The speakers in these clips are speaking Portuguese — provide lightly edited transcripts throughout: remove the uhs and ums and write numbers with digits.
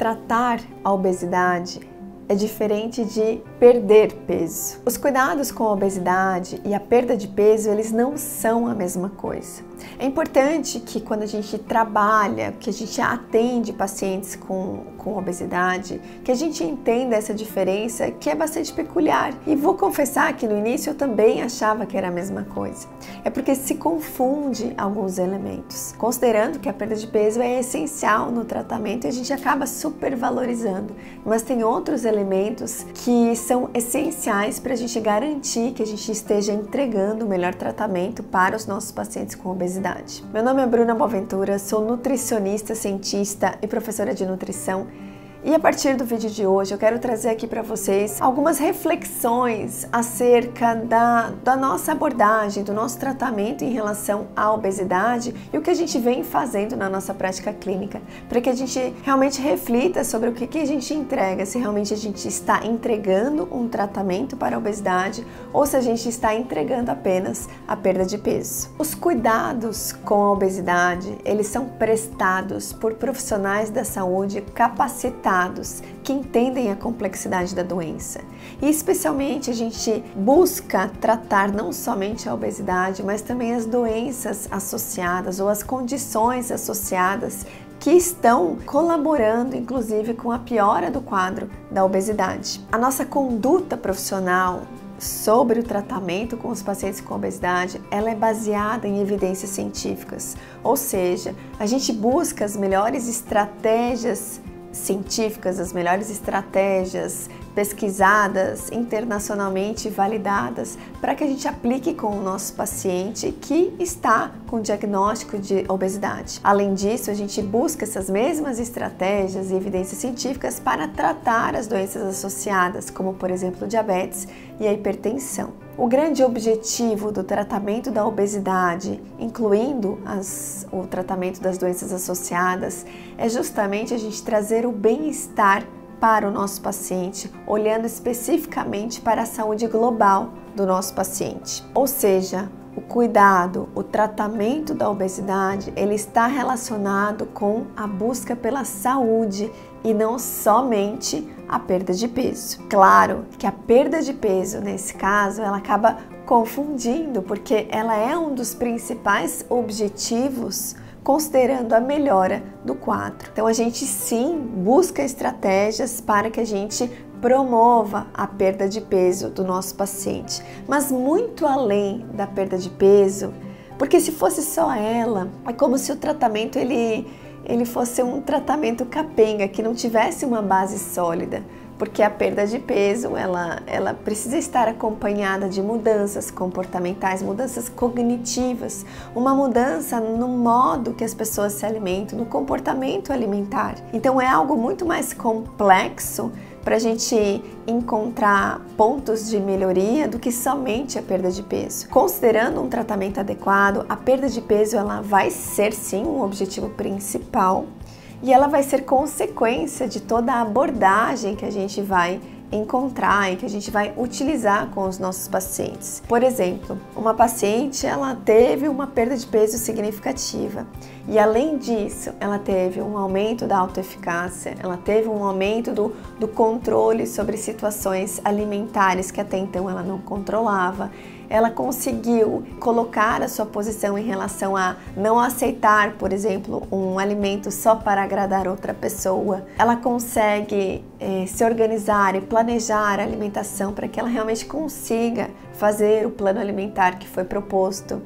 Tratar a obesidade é diferente de perder peso. Os cuidados com a obesidade e a perda de peso, eles não são a mesma coisa. É importante que quando a gente trabalha, que a gente atende pacientes com obesidade, que a gente entenda essa diferença que é bastante peculiar. E vou confessar que no início eu também achava que era a mesma coisa. É porque se confunde alguns elementos. Considerando que a perda de peso é essencial no tratamento e a gente acaba supervalorizando. Mas tem outros elementos que são essenciais para a gente garantir que a gente esteja entregando o melhor tratamento para os nossos pacientes com obesidade. Meu nome é Bruna Boaventura, sou nutricionista, cientista e professora de nutrição. E a partir do vídeo de hoje eu quero trazer aqui para vocês algumas reflexões acerca da nossa abordagem, do nosso tratamento em relação à obesidade e o que a gente vem fazendo na nossa prática clínica, para que a gente realmente reflita sobre o que a gente entrega, se realmente a gente está entregando um tratamento para a obesidade ou se a gente está entregando apenas a perda de peso. Os cuidados com a obesidade, eles são prestados por profissionais da saúde capacitados que entendem a complexidade da doença. E especialmente a gente busca tratar não somente a obesidade, mas também as doenças associadas ou as condições associadas que estão colaborando, inclusive, com a piora do quadro da obesidade. A nossa conduta profissional sobre o tratamento com os pacientes com obesidade, ela é baseada em evidências científicas, ou seja, a gente busca as melhores estratégias científicas, as melhores estratégias pesquisadas, internacionalmente validadas, para que a gente aplique com o nosso paciente que está com diagnóstico de obesidade. Além disso, a gente busca essas mesmas estratégias e evidências científicas para tratar as doenças associadas, como por exemplo o diabetes e a hipertensão. O grande objetivo do tratamento da obesidade, incluindo o tratamento das doenças associadas, é justamente a gente trazer o bem-estar para o nosso paciente, olhando especificamente para a saúde global do nosso paciente. Ou seja, o cuidado, o tratamento da obesidade, ele está relacionado com a busca pela saúde e não somente a perda de peso. Claro que a perda de peso, nesse caso, ela acaba confundindo, porque ela é um dos principais objetivos considerando a melhora do quadro. Então a gente sim busca estratégias para que a gente promova a perda de peso do nosso paciente, mas muito além da perda de peso, porque se fosse só ela, é como se o tratamento ele fosse um tratamento capenga, que não tivesse uma base sólida, porque a perda de peso ela precisa estar acompanhada de mudanças comportamentais, mudanças cognitivas, uma mudança no modo que as pessoas se alimentam, no comportamento alimentar. Então é algo muito mais complexo para a gente encontrar pontos de melhoria do que somente a perda de peso. Considerando um tratamento adequado, a perda de peso ela vai ser sim um objetivo principal e ela vai ser consequência de toda a abordagem que a gente vai encontrar e que a gente vai utilizar com os nossos pacientes. Por exemplo, uma paciente ela teve uma perda de peso significativa e além disso ela teve um aumento da autoeficácia, ela teve um aumento do controle sobre situações alimentares que até então ela não controlava. Ela conseguiu colocar a sua posição em relação a não aceitar, por exemplo, um alimento só para agradar outra pessoa. Ela consegue se organizar e planejar a alimentação para que ela realmente consiga fazer o plano alimentar que foi proposto.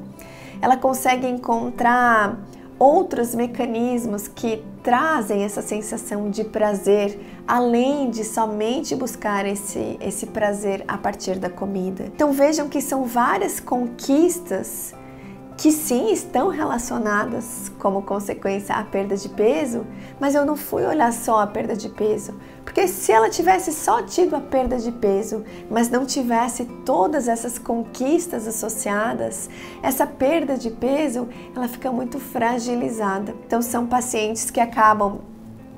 Ela consegue encontrar outros mecanismos que trazem essa sensação de prazer, além de somente buscar esse prazer a partir da comida. Então vejam que são várias conquistas que sim estão relacionadas como consequência à perda de peso, mas eu não fui olhar só a perda de peso, porque se ela tivesse só tido a perda de peso, mas não tivesse todas essas conquistas associadas, essa perda de peso, ela fica muito fragilizada. Então são pacientes que acabam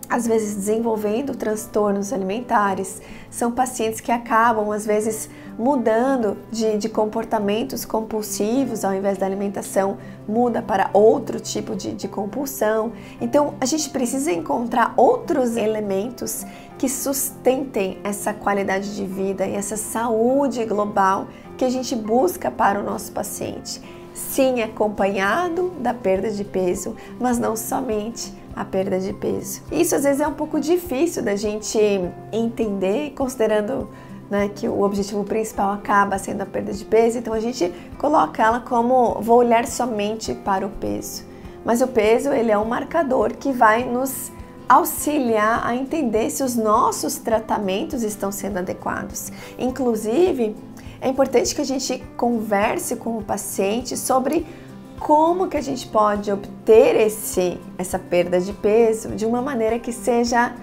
às vezes desenvolvendo transtornos alimentares, são pacientes que acabam às vezes mudando de comportamentos compulsivos, ao invés da alimentação, muda para outro tipo de compulsão. Então a gente precisa encontrar outros elementos que sustentem essa qualidade de vida e essa saúde global que a gente busca para o nosso paciente. Sim, acompanhado da perda de peso, mas não somente a perda de peso. Isso às vezes é um pouco difícil da gente entender, considerando, né, que o objetivo principal acaba sendo a perda de peso, então a gente coloca ela como vou olhar somente para o peso. Mas o peso, ele é um marcador que vai nos auxiliar a entender se os nossos tratamentos estão sendo adequados. Inclusive, é importante que a gente converse com o paciente sobre como que a gente pode obter essa perda de peso de uma maneira que seja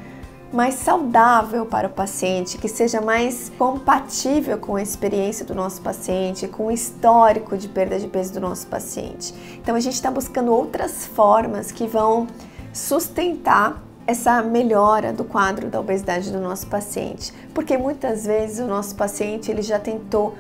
mais saudável para o paciente, que seja mais compatível com a experiência do nosso paciente, com o histórico de perda de peso do nosso paciente. Então a gente está buscando outras formas que vão sustentar essa melhora do quadro da obesidade do nosso paciente, porque muitas vezes o nosso paciente ele já tentou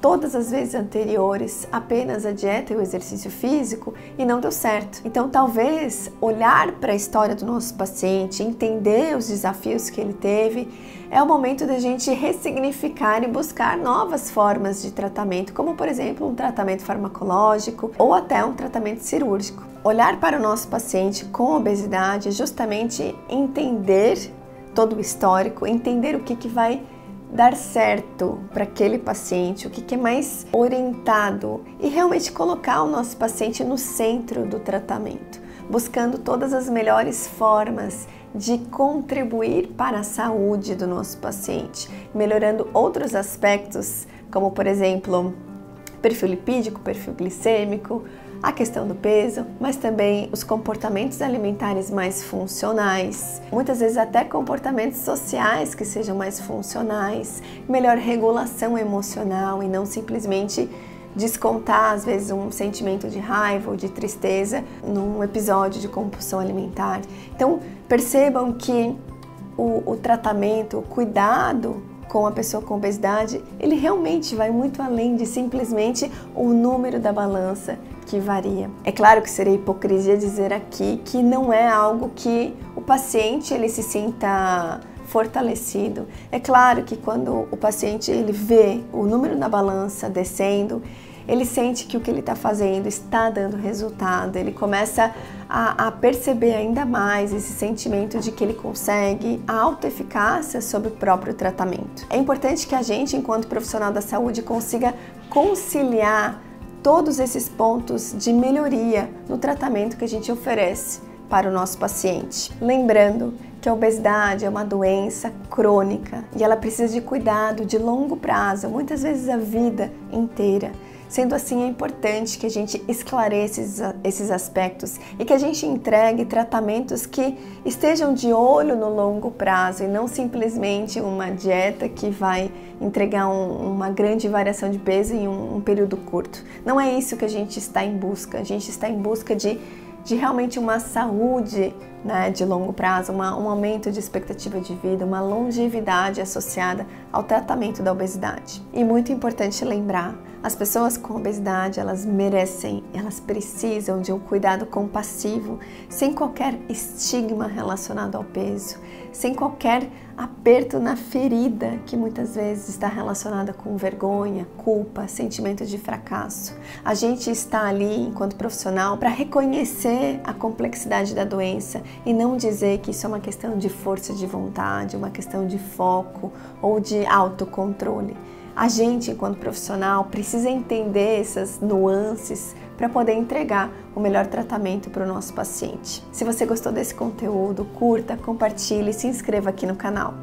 todas as vezes anteriores apenas a dieta e o exercício físico e não deu certo. Então talvez olhar para a história do nosso paciente, entender os desafios que ele teve, é o momento da gente ressignificar e buscar novas formas de tratamento, como por exemplo um tratamento farmacológico ou até um tratamento cirúrgico. Olhar para o nosso paciente com obesidade é justamente entender todo o histórico, entender o que vai dar certo para aquele paciente, o que é mais orientado e realmente colocar o nosso paciente no centro do tratamento, buscando todas as melhores formas de contribuir para a saúde do nosso paciente, melhorando outros aspectos, como por exemplo, perfil lipídico, perfil glicêmico, a questão do peso, mas também os comportamentos alimentares mais funcionais, muitas vezes até comportamentos sociais que sejam mais funcionais, melhor regulação emocional e não simplesmente descontar às vezes um sentimento de raiva ou de tristeza num episódio de compulsão alimentar. Então percebam que o tratamento, o cuidado com a pessoa com obesidade, ele realmente vai muito além de simplesmente o número da balança que varia. É claro que seria hipocrisia dizer aqui que não é algo que o paciente ele se sinta fortalecido. É claro que quando o paciente ele vê o número da balança descendo, ele sente que o que ele está fazendo está dando resultado, ele começa a perceber ainda mais esse sentimento de que ele consegue a autoeficácia sobre o próprio tratamento. É importante que a gente, enquanto profissional da saúde, consiga conciliar todos esses pontos de melhoria no tratamento que a gente oferece para o nosso paciente. Lembrando que a obesidade é uma doença crônica e ela precisa de cuidado de longo prazo, muitas vezes a vida inteira. Sendo assim, é importante que a gente esclareça esses aspectos e que a gente entregue tratamentos que estejam de olho no longo prazo e não simplesmente uma dieta que vai entregar uma grande variação de peso em um período curto. Não é isso que a gente está em busca. A gente está em busca de realmente uma saúde, né, de longo prazo, um aumento de expectativa de vida, uma longevidade associada ao tratamento da obesidade. E muito importante lembrar, as pessoas com obesidade, elas merecem, elas precisam de um cuidado compassivo, sem qualquer estigma relacionado ao peso, sem qualquer aperto na ferida que muitas vezes está relacionada com vergonha, culpa, sentimento de fracasso. A gente está ali, enquanto profissional, para reconhecer a complexidade da doença e não dizer que isso é uma questão de força de vontade, uma questão de foco ou de autocontrole. A gente, enquanto profissional, precisa entender essas nuances para poder entregar o melhor tratamento para o nosso paciente. Se você gostou desse conteúdo, curta, compartilhe e se inscreva aqui no canal.